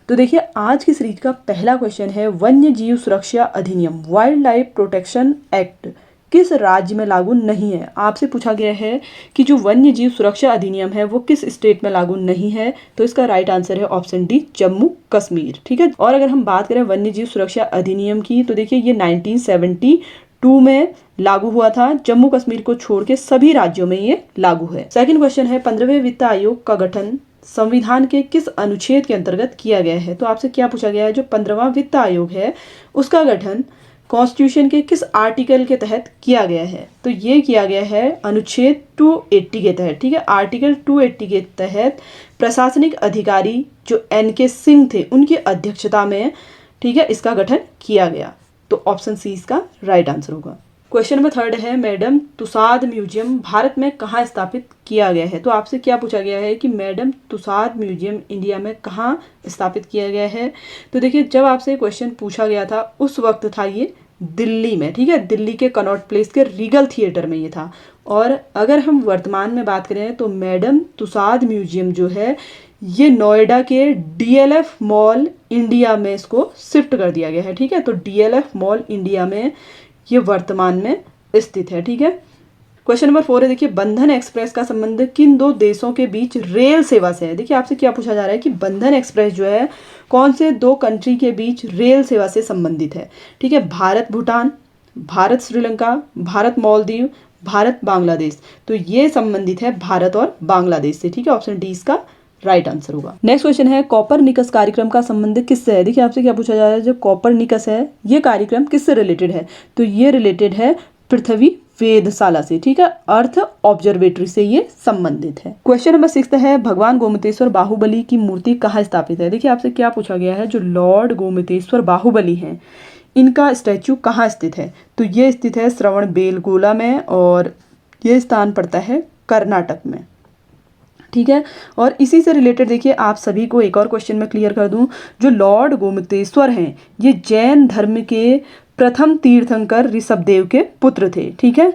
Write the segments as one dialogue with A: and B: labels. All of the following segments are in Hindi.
A: तो देखिए आज की सीरीज का पहला क्वेश्चन है, वन्य जीव सुरक्षा अधिनियम वाइल्ड लाइफ प्रोटेक्शन एक्ट किस राज्य में लागू नहीं है। आपसे पूछा गया है कि जो वन्य जीव सुरक्षा अधिनियम है वो किस स्टेट में लागू नहीं है, तो इसका राइट आंसर है ऑप्शन डी, जम्मू कश्मीर। ठीक है। और अगर हम बात करें वन्य जीव सुरक्षा अधिनियम की, तो देखिए ये 1972 में लागू हुआ था। जम्मू कश्मीर को छोड़ के सभी राज्यों में ये लागू है। सेकंड क्वेश्चन है, 15वें वित्त आयोग का गठन संविधान के किस अनुच्छेद के अंतर्गत किया गया है। तो आपसे क्या पूछा गया है, जो 15वां वित्त आयोग है उसका गठन कॉन्स्टिट्यूशन के किस आर्टिकल के तहत किया गया है। तो ये किया गया है अनुच्छेद 280 के तहत। ठीक है, आर्टिकल 280 के तहत प्रशासनिक अधिकारी जो NK सिंह थे उनकी अध्यक्षता में, ठीक है, इसका गठन किया गया। तो ऑप्शन सी इसका राइट आंसर होगा। क्वेश्चन नंबर 3 है, मैडम तुसाद म्यूजियम भारत में कहाँ स्थापित किया गया है। तो आपसे क्या पूछा गया है कि मैडम तुसाद म्यूजियम इंडिया में कहाँ स्थापित किया गया है। तो देखिए जब आपसे क्वेश्चन पूछा गया था उस वक्त था ये दिल्ली में। ठीक है, दिल्ली के कनॉट प्लेस के रीगल थिएटर में ये था। और अगर हम वर्तमान में बात करें तो मैडम तुसाद म्यूजियम जो है ये नोएडा के DLF मॉल इंडिया में इसको शिफ्ट कर दिया गया है। ठीक है, तो DLF मॉल इंडिया में ये वर्तमान में स्थित है। ठीक है। क्वेश्चन नंबर 4 है, देखिए बंधन एक्सप्रेस का संबंध किन दो देशों के बीच रेल सेवा से है। देखिए आपसे क्या पूछा जा रहा है कि बंधन एक्सप्रेस जो है कौन से दो कंट्री के बीच रेल सेवा से संबंधित है। ठीक है, भारत भूटान, भारत श्रीलंका, भारत मालदीव, भारत बांग्लादेश। तो ये संबंधित है भारत और बांग्लादेश से। ठीक है, ऑप्शन डी इसका राइट आंसर होगा। नेक्स्ट क्वेश्चन है, कॉपरनिकस कार्यक्रम का संबंध किससे है। देखिए आपसे क्या पूछा जा रहा है, जो कॉपरनिकस है ये कार्यक्रम किससे रिलेटेड है। तो ये रिलेटेड है पृथ्वी वेधशाला से। ठीक है, अर्थ ऑब्जर्वेटरी से ये संबंधित है। क्वेश्चन नंबर 6 है, भगवान गोमतेश्वर बाहुबली की मूर्ति कहाँ स्थापित है। देखिए आपसे क्या पूछा गया है, जो लॉर्ड गोमतेश्वर बाहुबली हैं इनका स्टैचू कहाँ स्थित है। तो ये स्थित है श्रवण बेलगोला में और ये स्थान पड़ता है कर्नाटक में। ठीक है, और इसी से रिलेटेड देखिए आप सभी को एक और क्वेश्चन में क्लियर कर दूं, जो लॉर्ड गोमतेश्वर हैं ये जैन धर्म के प्रथम तीर्थंकर ऋषभदेव के पुत्र थे। ठीक है,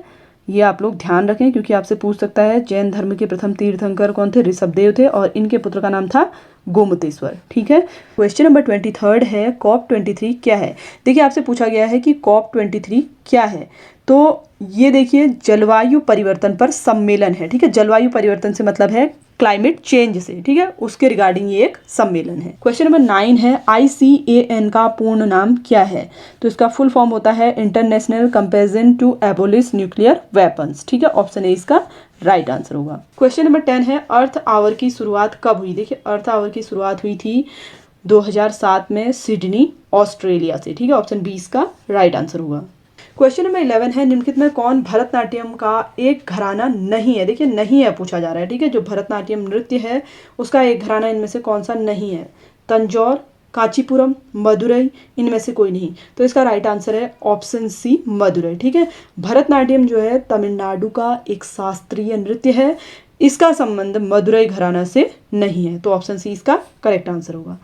A: ये आप लोग ध्यान रखें क्योंकि आपसे पूछ सकता है जैन धर्म के प्रथम तीर्थंकर कौन थे, ऋषभदेव थे और इनके पुत्र का नाम था गोमतेश्वर। ठीक है। क्वेश्चन नंबर 23 है, COP23 क्या है। देखिए आपसे पूछा गया है कि COP23 क्या है। तो ये देखिए जलवायु परिवर्तन पर सम्मेलन है। ठीक है, जलवायु परिवर्तन से मतलब है क्लाइमेट चेंज से। ठीक है, उसके रिगार्डिंग ये एक सम्मेलन है। क्वेश्चन नंबर 9 है, ICAN का पूर्ण नाम क्या है। तो इसका फुल फॉर्म होता है international comparison to abolish nuclear weapons. ठीक है, ऑप्शन ए इसका राइट आंसर होगा। क्वेश्चन नंबर 10 है, अर्थ आवर की शुरुआत कब हुई। देखिए अर्थ आवर की शुरुआत हुई थी 2007 में सिडनी ऑस्ट्रेलिया से। ठीक है, ऑप्शन बी इसका राइट आंसर होगा। क्वेश्चन नंबर 11 है, निम्नलिखित में कौन भरतनाट्यम का एक घराना नहीं है। देखिए नहीं है पूछा जा रहा है। ठीक है, जो भरतनाट्यम नृत्य है उसका एक घराना इनमें से कौन सा नहीं है। तंजौर, कांचीपुरम, मदुरई, इनमें से कोई नहीं। तो इसका राइट आंसर है ऑप्शन सी, मदुरई। ठीक है, भरतनाट्यम जो है तमिलनाडु का एक शास्त्रीय नृत्य है, इसका संबंध मदुरई घराना से नहीं है। तो ऑप्शन सी इसका करेक्ट आंसर होगा।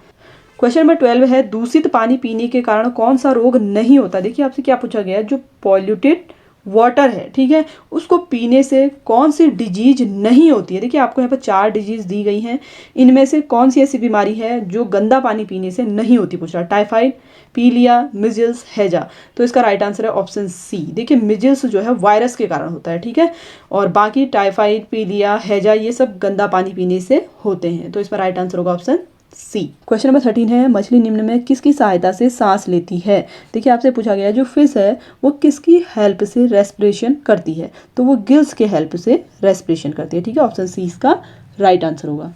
A: क्वेश्चन नंबर 12 है, दूषित पानी पीने के कारण कौन सा रोग नहीं होता। देखिए आपसे क्या पूछा गया है, जो पॉल्यूटेड वाटर है, ठीक है, उसको पीने से कौन सी डिजीज नहीं होती है। देखिए आपको यहाँ पर 4 डिजीज दी गई हैं, इनमें से कौन सी ऐसी बीमारी है जो गंदा पानी पीने से नहीं होती पूछ रहा है। टाइफाइड, पीलिया, मिजल्स, हैजा। तो इसका राइट आंसर है ऑप्शन सी। देखिए मिजल्स जो है वायरस के कारण होता है। ठीक है, और बाकी टाइफाइड, पीलिया, हैजा ये सब गंदा पानी पीने से होते हैं। तो इसका राइट आंसर होगा ऑप्शन सी। क्वेश्चन नंबर 13 है, मछली निम्न में किसकी सहायता से सांस लेती है। देखिए आपसे पूछा गया है जो फिश है वो किसकी हेल्प से रेस्पिरेशन करती है। तो वो गिल्स के हेल्प से रेस्पिरेशन करती है। ठीक है, ऑप्शन सी इसका राइट आंसर होगा।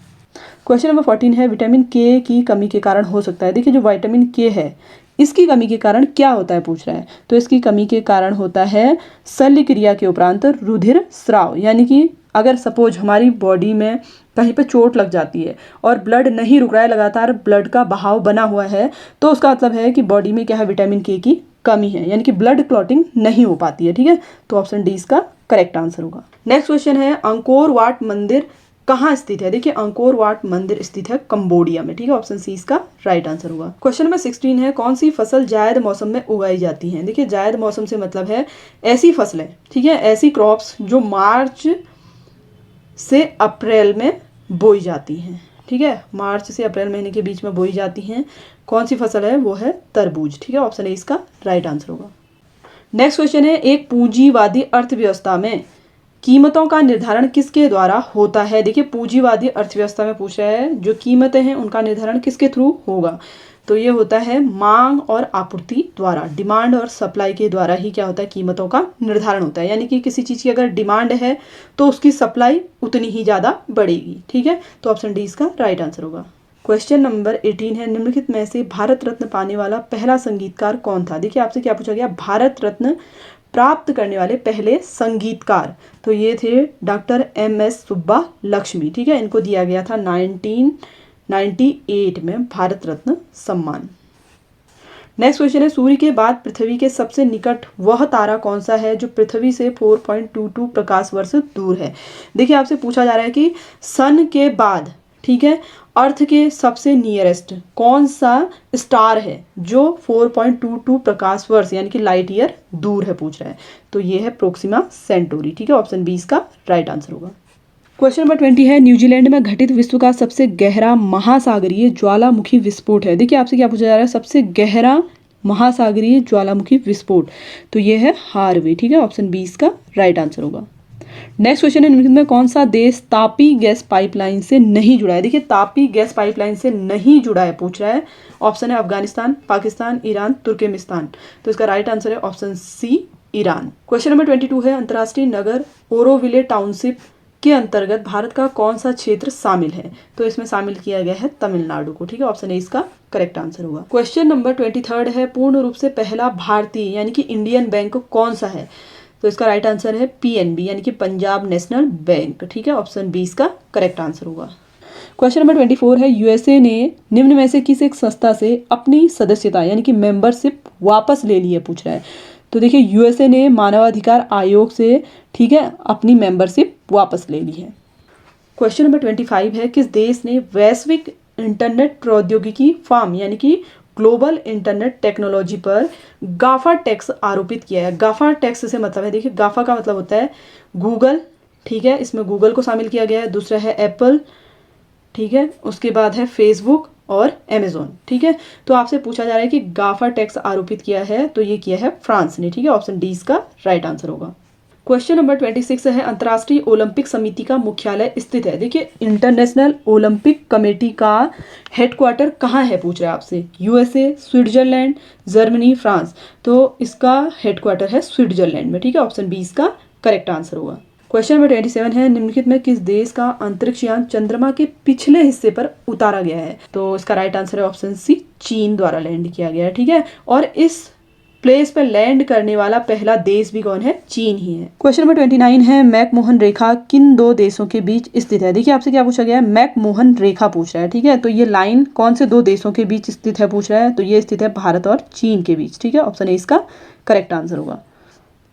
A: क्वेश्चन नंबर 14 है, विटामिन के की कमी के कारण हो सकता है। देखिए जो विटामिन के है इसकी कमी के कारण क्या होता है पूछ रहा है। तो इसकी कमी के कारण होता है शल्य क्रिया के उपरांत रुधिर स्राव, यानी कि अगर सपोज हमारी बॉडी में कहीं पे चोट लग जाती है और ब्लड नहीं रुक रहा है, लगातार ब्लड का बहाव बना हुआ है, तो उसका मतलब है कि बॉडी में क्या है, विटामिन के की कमी है, यानी कि ब्लड क्लॉटिंग नहीं हो पाती है। ठीक है, तो ऑप्शन डी इसका करेक्ट आंसर होगा। नेक्स्ट क्वेश्चन है, अंकोर वाट मंदिर कहाँ स्थित है। देखिए अंकोर वाट मंदिर स्थित है कंबोडिया में। ठीक है, ऑप्शन सी इसका राइट आंसर होगा। क्वेश्चन नंबर 16 है, कौन सी फसल जायद मौसम में उगाई जाती है। देखिए जायद मौसम से मतलब है ऐसी फसलें, ठीक है, ऐसी क्रॉप्स जो मार्च से अप्रैल में बोई जाती हैं। ठीक है, मार्च से अप्रैल महीने के बीच में बोई जाती हैं। कौन सी फसल है? वो है तरबूज। ठीक है, ऑप्शन ए इसका राइट आंसर होगा। नेक्स्ट क्वेश्चन है, एक पूंजीवादी अर्थव्यवस्था में कीमतों का निर्धारण किसके द्वारा होता है? देखिए, पूंजीवादी अर्थव्यवस्था में पूछ रहा है जो कीमतें हैं उनका निर्धारण किसके थ्रू होगा? तो ये होता है मांग और आपूर्ति द्वारा, डिमांड और सप्लाई के द्वारा ही क्या होता है? कीमतों का निर्धारण होता है। यानी कि किसी चीज़ की अगर डिमांड है तो उसकी सप्लाई उतनी ही ज़्यादा बढ़ेगी। ठीक है, तो ऑप्शन डी इसका राइट आंसर होगा। क्वेश्चन नंबर 18 है, निम्नलिखित में से भारत रत्न पाने वाला पहला संगीतकार कौन था? देखिए, आपसे क्या पूछा गया, भारत रत्न प्राप्त करने वाले पहले संगीतकार। तो ये थे डॉक्टर एम.एस. सुब्बा लक्ष्मी। ठीक है, इनको दिया गया था 1998 में भारत रत्न सम्मान। नेक्स्ट क्वेश्चन है, सूर्य के बाद पृथ्वी के सबसे निकट वह तारा कौन सा है जो पृथ्वी से 4.22 प्रकाश वर्ष दूर है? देखिए, आपसे पूछा जा रहा है कि सन के बाद, ठीक है, अर्थ के सबसे नियरेस्ट कौन सा स्टार है जो 4.22 प्रकाश वर्ष यानी कि लाइट ईयर दूर है, पूछ रहा है। तो ये है प्रोक्सिमा सेंटोरी। ठीक है, ऑप्शन बी इसका राइट आंसर होगा। क्वेश्चन नंबर 20 है, न्यूजीलैंड में घटित विश्व का सबसे गहरा महासागरीय ज्वालामुखी विस्फोट है। देखिए, आपसे क्या पूछा जा रहा है, सबसे गहरा महासागरीय ज्वालामुखी विस्फोट। तो ये है हार्वे। ठीक है, ऑप्शन बी इसका राइट आंसर होगा। नेक्स्ट क्वेश्चन है, निम्नलिखित में कौन सा देश तापी गैस पाइपलाइन से नहीं जुड़ा है? देखिए, तापी गैस पाइपलाइन से नहीं जुड़ा है, पूछ रहा है। ऑप्शन है अफगानिस्तान, पाकिस्तान, ईरान, तुर्कमेनिस्तान। तो इसका राइट आंसर है option C, Iran. Question number 22 है, अंतर्राष्ट्रीय नगर ओरोविले टाउनशिप के अंतर्गत भारत का कौन सा क्षेत्र शामिल है? तो इसमें शामिल किया गया है तमिलनाडु को। ठीक है, ऑप्शन ए इसका करेक्ट आंसर होगा। क्वेश्चन नंबर 23 है, पूर्ण रूप से पहला भारतीय यानी कि इंडियन बैंक कौन सा है? तो इसका राइट आंसर है पीएनबी यानी कि पंजाब नेशनल बैंक। ठीक है, ऑप्शन बी इसका करेक्ट आंसर होगा। क्वेश्चन नंबर 24 है, यूएसए ने निम्न में से किस एक संस्था से अपनी सदस्यता यानी कि मेंबरशिप वापस ले ली है, पूछ रहा है। तो देखिए, यूएसए ने मानवाधिकार आयोग से, ठीक है, अपनी मेंबरशिप वापस ले ली है। क्वेश्चन नंबर 25 है, किस देश ने वैश्विक इंटरनेट प्रौद्योगिकी फर्म यानी कि ग्लोबल इंटरनेट टेक्नोलॉजी पर गाफा टैक्स आरोपित किया है? गाफा टैक्स से मतलब है, देखिए, गाफा का मतलब होता है गूगल। ठीक है, इसमें गूगल को शामिल किया गया है। दूसरा है एप्पल, ठीक है, उसके बाद है फेसबुक और अमेजोन। ठीक है, तो आपसे पूछा जा रहा है कि गाफा टैक्स आरोपित किया है, तो ये किया है फ्रांस ने। ठीक है, ऑप्शन डी इसका राइट आंसर होगा। क्वेश्चन नंबर 26 है, अंतर्राष्ट्रीय ओलंपिक समिति का मुख्यालय स्थित है? देखिए, इंटरनेशनल ओलंपिक कमेटी का हेडक्वार्टर कहाँ है, पूछ रहा है आपसे। USA, Switzerland, Germany, France. तो इसका हेडक्वार्टर है स्विट्जरलैंड में। ठीक है, ऑप्शन बी इसका करेक्ट आंसर होगा। क्वेश्चन नंबर 27 है, निम्नलिखित में किस देश का अंतरिक्ष यान चंद्रमा के पिछले हिस्से पर उतारा गया है? तो इसका राइट आंसर है ऑप्शन सी, चीन द्वारा लैंड किया गया है। ठीक है, और इस प्लेस पर लैंड करने वाला पहला देश भी कौन है? चीन ही है। क्वेश्चन नंबर 29 है, मैकमोहन रेखा किन दो देशों के बीच स्थित है? देखिए, आपसे क्या पूछा गया है, मैकमोहन रेखा पूछ रहा है। ठीक है, तो ये लाइन कौन से दो देशों के बीच स्थित है, पूछ रहा है। तो ये स्थित है भारत और चीन के बीच। ठीक है, ऑप्शन ए इसका करेक्ट आंसर होगा।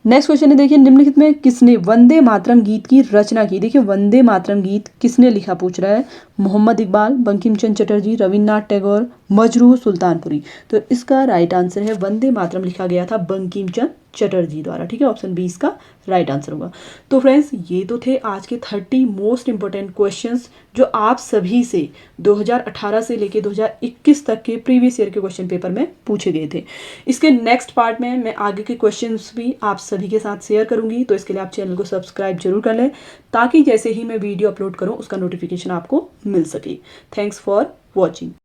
A: नेक्स्ट क्वेश्चन है, देखिए, निम्नलिखित में किसने वंदे मातरम गीत की रचना की? देखिए, वंदे मातरम गीत किसने लिखा, पूछ रहा है। मोहम्मद इकबाल, बंकिम चंद्र चटर्जी, रविन्द्रनाथ टैगोर, मजरूह सुल्तानपुरी। तो इसका राइट आंसर है वंदे मातरम लिखा गया था बंकिम चंद्र चटर्जी द्वारा। ठीक है, ऑप्शन बी इसका राइट आंसर होगा। तो फ्रेंड्स, ये तो थे आज के 30 मोस्ट इंपॉर्टेंट क्वेश्चंस जो आप सभी से 2018 से लेके 2021 तक के प्रीवियस ईयर के क्वेश्चन पेपर में पूछे गए थे। इसके नेक्स्ट पार्ट में मैं आगे के क्वेश्चंस भी आप सभी के साथ शेयर करूंगी, तो इसके लिए आप चैनल को सब्सक्राइब जरूर कर लें ताकि जैसे ही मैं वीडियो अपलोड करूं उसका नोटिफिकेशन आपको मिल सके। Thanks for watching.